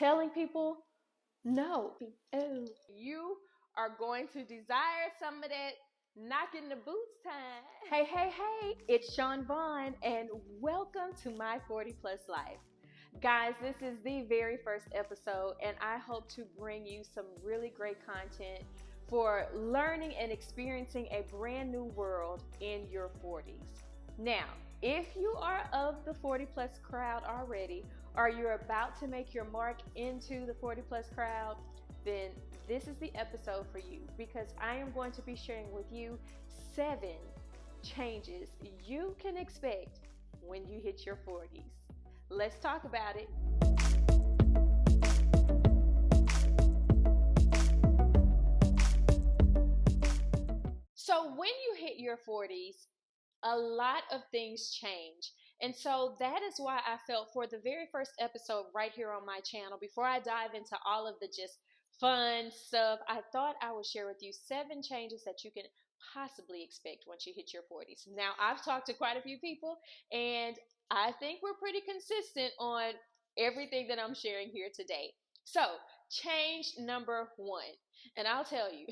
telling people no. Oh. You are going to desire some of that knocking the boots time. Hey, it's Chaun Vaughn, and welcome to my 40 plus life. Guys, this is the very first episode, and I hope to bring you some really great content for learning and experiencing a brand new world in your 40s. Now, if you are of the 40 plus crowd already, or you're about to make your mark into the 40 plus crowd, then this is the episode for you, because I am going to be sharing with you 7 changes you can expect when you hit your 40s. Let's talk about it. So when you hit your 40s, a lot of things change. And so that is why I felt for the very first episode right here on my channel, before I dive into all of the just fun stuff, I thought I would share with you 7 changes that you can possibly expect once you hit your 40s. Now, I've talked to quite a few people, and I think we're pretty consistent on everything that I'm sharing here today. So, change number 1. And I'll tell you,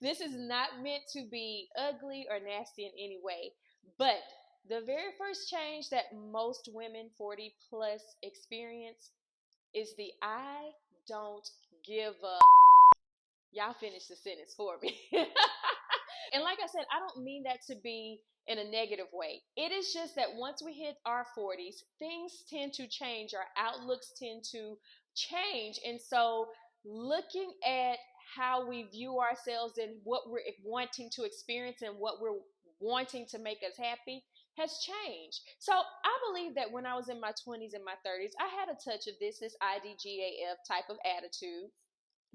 this is not meant to be ugly or nasty in any way, but the very first change that most women 40 plus experience is the I don't give a. Y'all finish the sentence for me. And like I said, I don't mean that to be in a negative way. It is just that once we hit our 40s, things tend to change. Our outlooks tend to change. And so looking at how we view ourselves and what we're wanting to experience and what we're wanting to make us happy has changed. So I believe that when I was in my 20s and my 30s, I had a touch of this IDGAF type of attitude.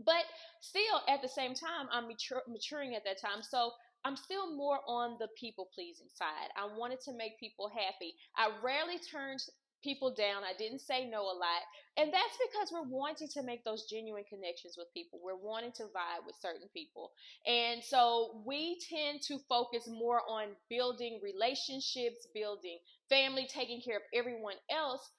But still, at the same time, I'm maturing at that time. So I'm still more on the people-pleasing side. I wanted to make people happy. I rarely turned people down. I didn't say no a lot. And that's because we're wanting to make those genuine connections with people. We're wanting to vibe with certain people. And so we tend to focus more on building relationships, building family, taking care of everyone else,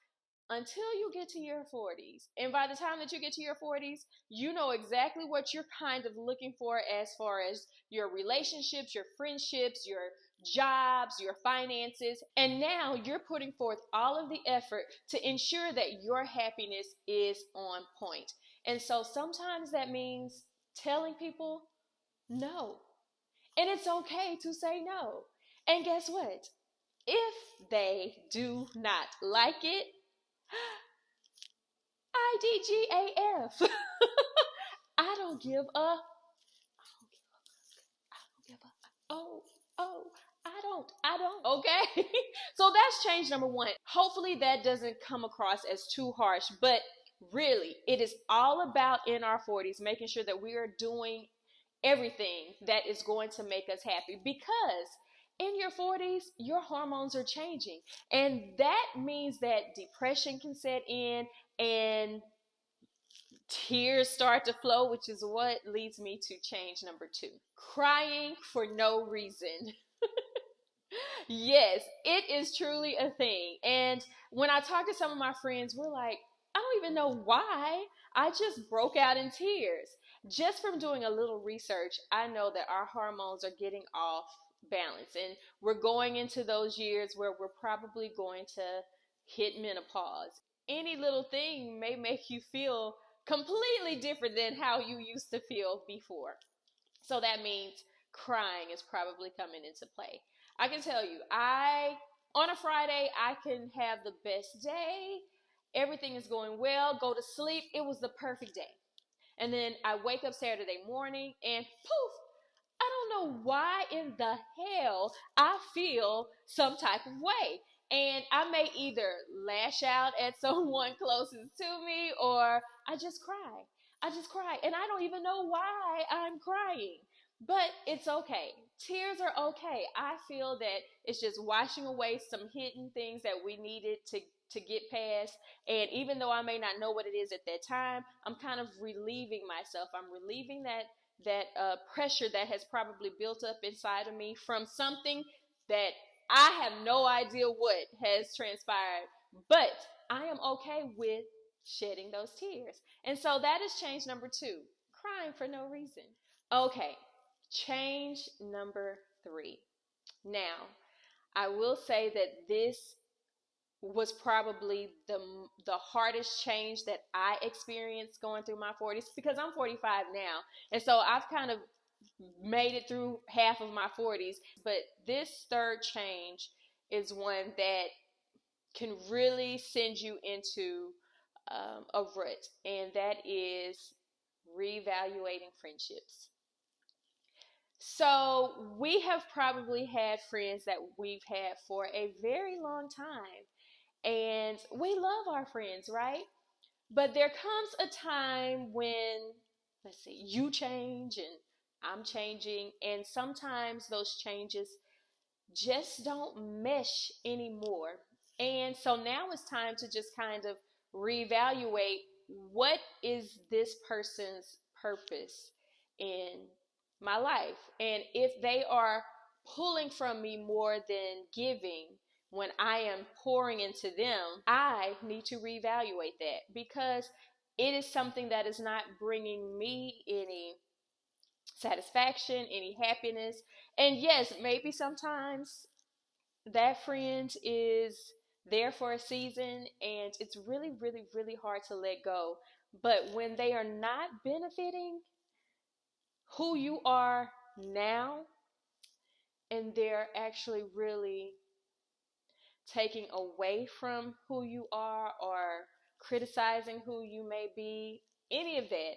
until you get to your 40s. And by the time that you get to your 40s, you know exactly what you're kind of looking for as far as your relationships, your friendships, your jobs, your finances. And now you're putting forth all of the effort to ensure that your happiness is on point. And so sometimes that means telling people no. And it's okay to say no. And guess what? If they do not like it, IDGAF. I don't give a. I don't. Okay. So that's change number 1. Hopefully that doesn't come across as too harsh, but really it is all about in our 40s making sure that we are doing everything that is going to make us happy, because in your 40s, your hormones are changing. And that means that depression can set in and tears start to flow, which is what leads me to change number 2. Crying for no reason. Yes, it is truly a thing. And when I talk to some of my friends, we're like, I don't even know why. I just broke out in tears. Just from doing a little research, I know that our hormones are getting off balance, and we're going into those years where we're probably going to hit menopause. Any little thing may make you feel completely different than how you used to feel before. So that means crying is probably coming into play. I can tell you, on a Friday, I can have the best day. Everything is going well, go to sleep. It was the perfect day. And then I wake up Saturday morning and poof, I don't know why in the hell I feel some type of way. And I may either lash out at someone closest to me, or I just cry. And I don't even know why I'm crying. But it's okay. Tears are okay. I feel that it's just washing away some hidden things that we needed to get past. And even though I may not know what it is at that time, I'm kind of relieving myself. I'm relieving that pressure that has probably built up inside of me from something that I have no idea what has transpired. But I am okay with shedding those tears. And so that is change number 2, crying for no reason. Okay, change number 3. Now, I will say that this was probably the hardest change that I experienced going through my 40s, because I'm 45 now. And so I've kind of made it through half of my 40s. But this third change is one that can really send you into a rut, and that is reevaluating friendships. So we have probably had friends that we've had for a very long time, and we love our friends, right? But there comes a time when, let's see, you change and I'm changing, and sometimes those changes just don't mesh anymore. And so now it's time to just kind of reevaluate, what is this person's purpose in my life? And if they are pulling from me more than giving when I am pouring into them, I need to reevaluate that, because it is something that is not bringing me any satisfaction, any happiness. And yes, maybe sometimes that friend is there for a season and it's really, really, really hard to let go. But when they are not benefiting who you are now, and they're actually really taking away from who you are or criticizing who you may be, any of that,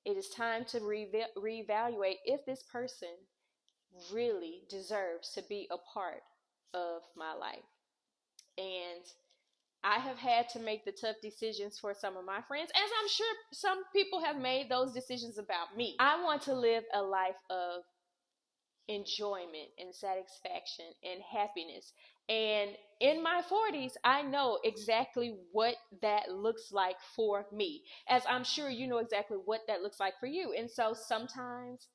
it is time to reevaluate if this person really deserves to be a part of my life. And I have had to make the tough decisions for some of my friends, as I'm sure some people have made those decisions about me. I want to live a life of enjoyment and satisfaction and happiness. And in my 40s, I know exactly what that looks like for me, as I'm sure you know exactly what that looks like for you. And so sometimes,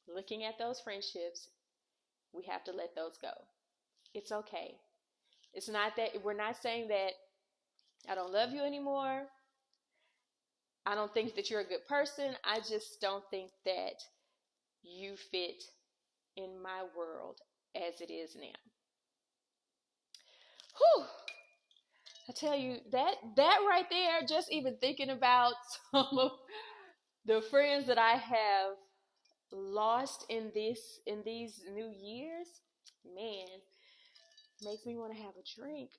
looking at those friendships, we have to let those go. It's okay. It's not that we're not saying that I don't love you anymore. I don't think that you're a good person. I just don't think that you fit in my world as it is now. Whew. I tell you, that right there, just even thinking about some of the friends that I have lost in these new years, man, makes me want to have a drink.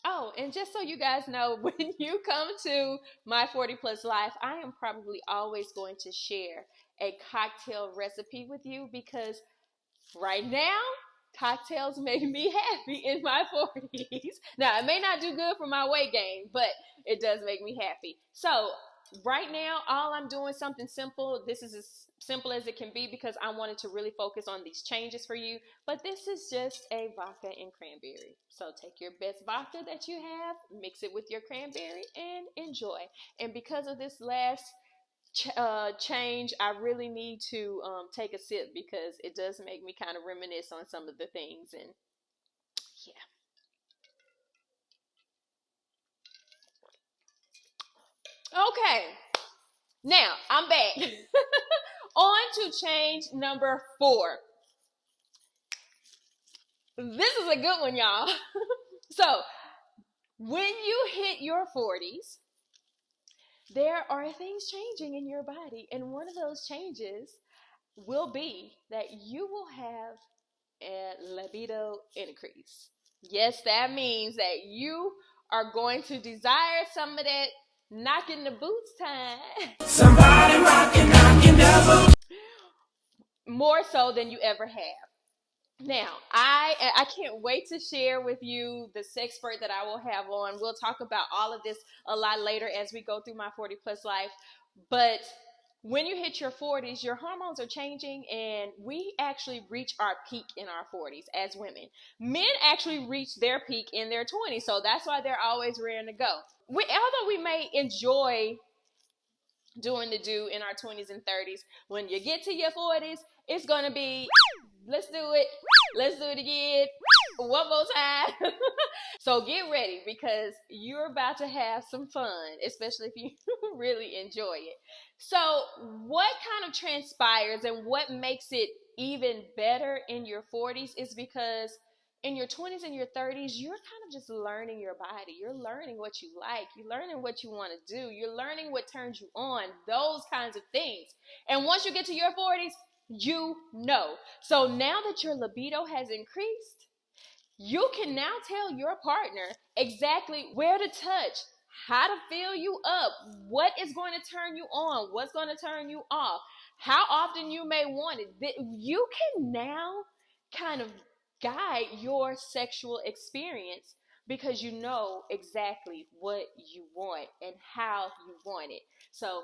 Oh, and just so you guys know, when you come to my 40 plus life, I am probably always going to share a cocktail recipe with you, because right now, cocktails make me happy in my 40s. Now, it may not do good for my weight gain, but it does make me happy. So right now, all I'm doing something simple. This is as simple as it can be, because I wanted to really focus on these changes for you. But this is just a vodka and cranberry. So take your best vodka that you have, mix it with your cranberry, and enjoy. And because of this last change, I really need to take a sip, because it does make me kind of reminisce on some of the things. And yeah. Okay, now I'm back. On to change number 4. This is a good one, y'all. So when you hit your 40s, there are things changing in your body, and one of those changes will be that you will have a libido increase. Yes, that means that you are going to desire some of that knocking the boots time. Somebody knocking the boots. More so than you ever have. Now, I can't wait to share with you the sexpert that I will have on. We'll talk about all of this a lot later as we go through my 40 plus life. But when you hit your 40s, your hormones are changing, and we actually reach our peak in our 40s as women. Men actually reach their peak in their 20s, so that's why they're always ready to go. Although we may enjoy doing the do in our 20s and 30s, when you get to your 40s, it's going to be, let's do it again, One more time. So get ready because you're about to have some fun, especially if you really enjoy it. So, what kind of transpires and what makes it even better in your 40s is because in your 20s and your 30s, you're kind of just learning your body. You're learning what you like. You're learning what you want to do. You're learning what turns you on, those kinds of things. And once you get to your 40s, you know. So now that your libido has increased, you can now tell your partner exactly where to touch, how to fill you up, what is going to turn you on, what's going to turn you off, how often you may want it. You can now kind of guide your sexual experience because you know exactly what you want and how you want it. So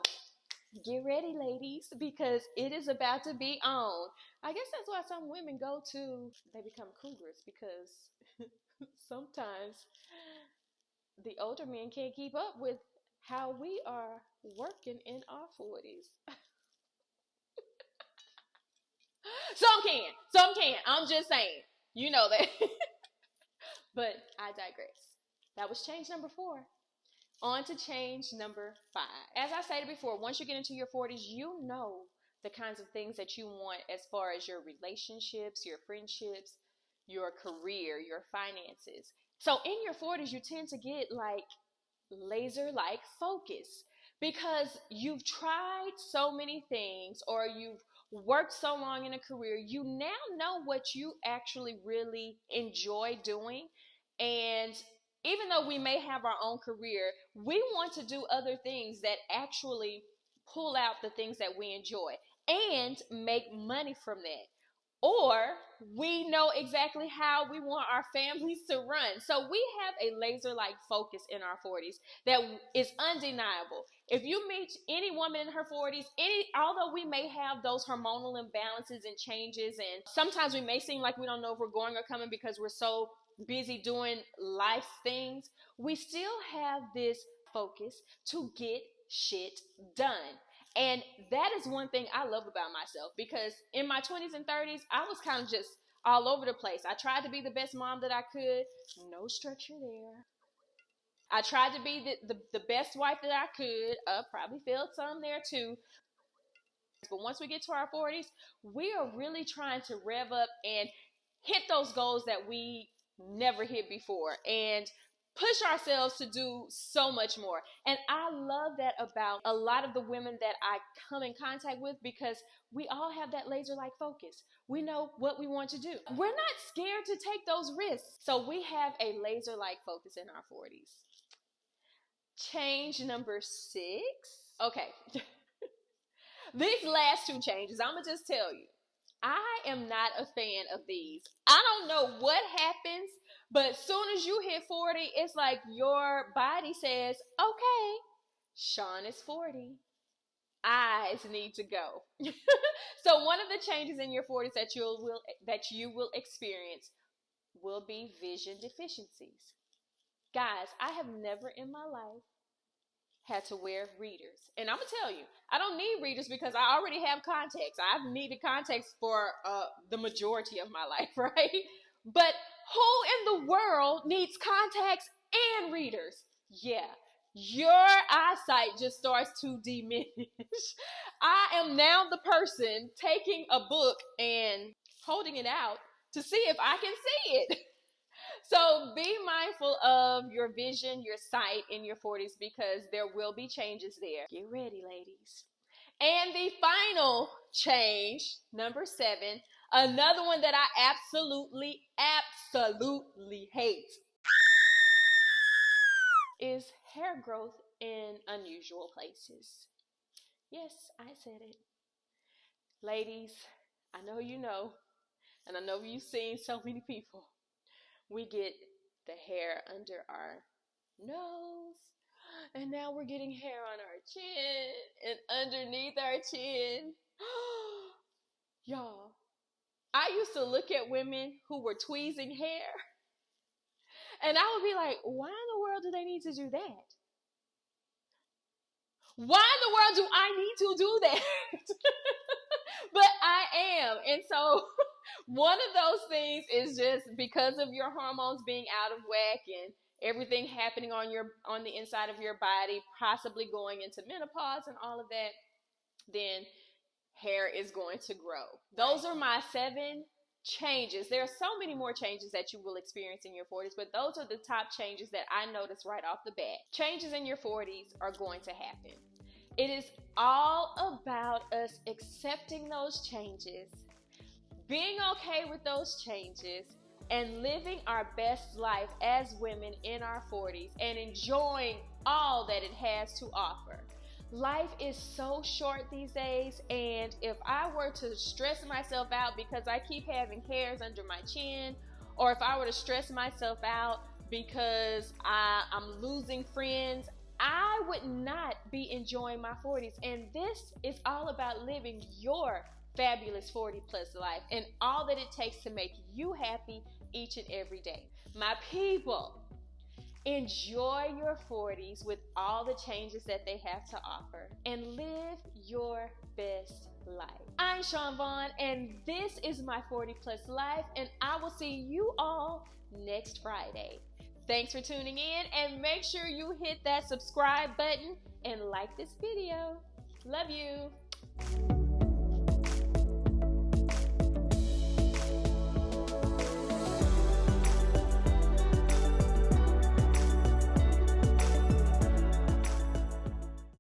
get ready, ladies, because it is about to be on. I guess that's why some women they become cougars because sometimes the older men can't keep up with how we are working in our 40s. Some can. I'm just saying. You know that. But I digress. That was change number 4. On to change number 5. As I stated before, once you get into your 40s, you know the kinds of things that you want as far as your relationships, your friendships, your career, your finances. So in your 40s, you tend to get like laser-like focus because you've tried so many things or you've worked so long in a career. You now know what you actually really enjoy doing. And even though we may have our own career, we want to do other things that actually pull out the things that we enjoy and make money from that. Or we know exactly how we want our families to run. So we have a laser-like focus in our 40s that is undeniable. If you meet any woman in her 40s, although we may have those hormonal imbalances and changes, and sometimes we may seem like we don't know if we're going or coming because we're so busy doing life things, we still have this focus to get shit done. And that is one thing I love about myself because in my 20s and 30s, I was kind of just all over the place. I tried to be the best mom that I could. No structure there. I tried to be the best wife that I could. Probably failed some there too. But once we get to our 40s, we are really trying to rev up and hit those goals that we never hit before and push ourselves to do so much more. And I love that about a lot of the women that I come in contact with because we all have that laser-like focus. We know what we want to do. We're not scared to take those risks. So we have a laser-like focus in our 40s. Change number 6. Okay. These last 2 changes, I'm going to just tell you, I am not a fan of these. I don't know what happens, but as soon as you hit 40, it's like your body says, okay, Chaun is 40. Eyes need to go. So one of the changes in your 40s that you will experience will be vision deficiencies. Guys, I have never in my life had to wear readers. And I'm going to tell you, I don't need readers because I already have contacts. I've needed contacts for the majority of my life, right? But who in the world needs contacts and readers? Yeah, your eyesight just starts to diminish. I am now the person taking a book and holding it out to see if I can see it. So be mindful of your vision, your sight in your 40s because there will be changes there. Get ready, ladies. And the final change, number 7, another one that I absolutely hate is hair growth in unusual places. Yes, I said it. Ladies, I know you know, and I know you've seen so many people. We get the hair under our nose, and now we're getting hair on our chin and underneath our chin. Y'all, I used to look at women who were tweezing hair, and I would be like, why in the world do they need to do that? Why in the world do I need to do that? But I am. And so One of those things is just because of your hormones being out of whack and everything happening on the inside of your body, possibly going into menopause and all of that, then hair is going to grow. Those are my 7 changes. There are so many more changes that you will experience in your 40s, but those are the top changes that I noticed right off the bat. Changes in your 40s are going to happen. It is all about us accepting those changes, being okay with those changes, and living our best life as women in our 40s and enjoying all that it has to offer. Life is so short these days, and if I were to stress myself out because I keep having hairs under my chin, or if I were to stress myself out because I'm losing friends, I would not be enjoying my 40s. And this is all about living your fabulous 40 plus life and all that it takes to make you happy each and every day. My people, enjoy your 40s with all the changes that they have to offer and live your best life. I'm Chaun Vaughn, and this is my 40 plus life, and I will see you all next Friday. Thanks for tuning in, and make sure you hit that subscribe button and like this video. Love you.